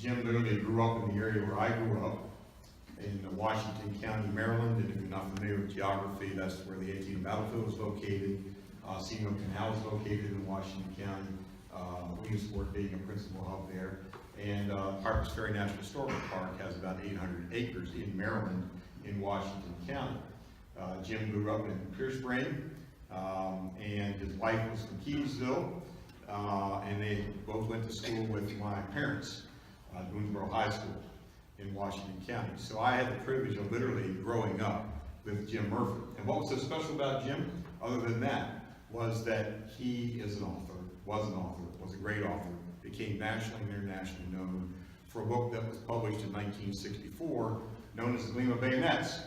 Jim literally grew up in the area where I grew up, in Washington County, Maryland, and if you're not familiar with geography, that's where the Antietam Battlefield is located. Seymour Canal is located in Washington County, Williamsport being a principal hub there. And Harpers Ferry National Historical Park has about 800 acres in Maryland in Washington County. Jim grew up in Pierce Spring, and his wife was from Keysville, and they both went to school with my parents, Boonesboro High School in Washington County. So I had the privilege of literally growing up with Jim Murfin. And what was so special about Jim, other than that, was that he is an author, was a great author, became nationally and internationally known for a book that was published in 1964, known as The Gleam of Bayonets.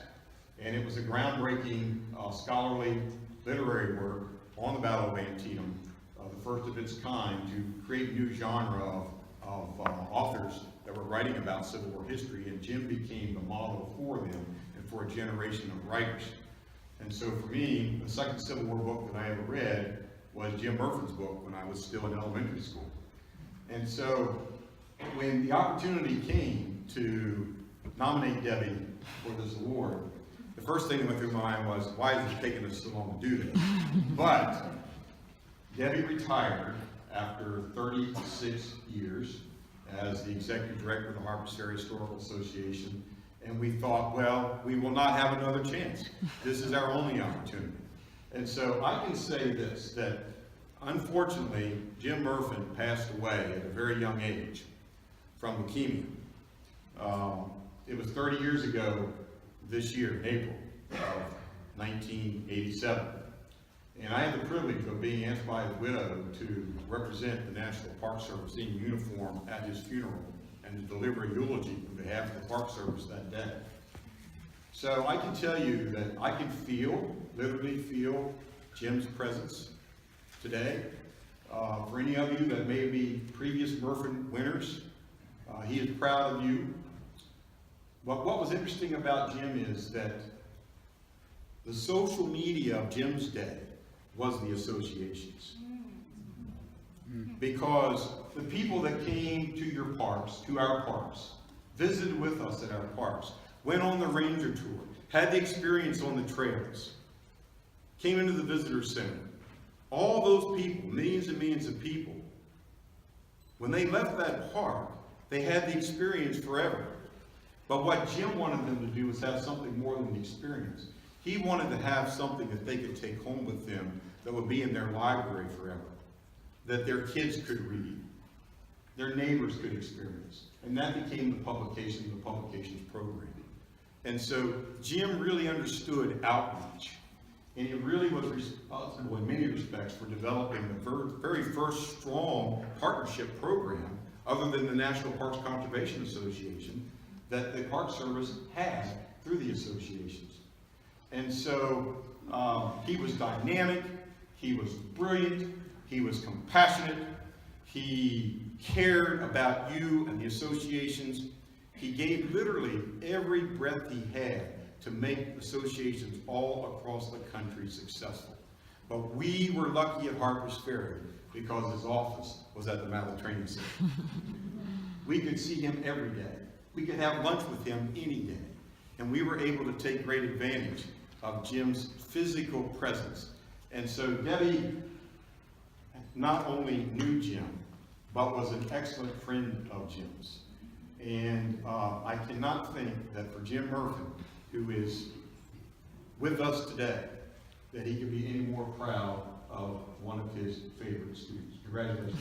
And it was a groundbreaking scholarly literary work on the Battle of Antietam, the first of its kind to create a new genre of authors that were writing about Civil War history, and Jim became the model for them and for a generation of writers. And so for me, the second Civil War book that I ever read was Jim Murfin's book when I was still in elementary school. And so when the opportunity came to nominate Debbie for this award, the first thing that went through my mind was, why is it taking us so long to do this? But Debbie retired after 36 years as the executive director of the Harpers Ferry Historical Association, and we thought, well, we will not have another chance. This is our only opportunity. And so I can say this, that unfortunately, Jim Murfin passed away at a very young age from leukemia. It was 30 years ago this year, in April of 1987. And I had the privilege of being asked by his widow to represent the National Park Service in uniform at his funeral and to deliver a eulogy on behalf of the Park Service that day. So I can tell you that I can feel, literally feel, Jim's presence today. For any of you that may be previous Murfin winners, he is proud of you. But what was interesting about Jim is that the social media of Jim's day was the associations. Because the people that came to your parks, to our parks, visited with us at our parks, went on the ranger tour, had the experience on the trails, came into the visitor center. All those people, millions and millions of people, when they left that park, they had the experience forever. But what Jim wanted them to do was have something more than the experience. He wanted to have something that they could take home with them that would be in their library forever, that their kids could read, their neighbors could experience. And that became the publications program. And so Jim really understood outreach. And he really was responsible in many respects for developing the very first strong partnership program, other than the National Parks Conservation Association, that the Park Service had through the associations. And so he was dynamic, he was brilliant, he was compassionate, he cared about you and the associations. He gave literally every breath he had to make associations all across the country successful. But we were lucky at Harpers Ferry because his office was at the Mallet Training Center. We could see him every day. We could have lunch with him any day. And we were able to take great advantage of Jim's physical presence. And so Debbie not only knew Jim, but was an excellent friend of Jim's. And I cannot think that for Jim Murfin, who is with us today, that he could be any more proud of one of his favorite students. Congratulations.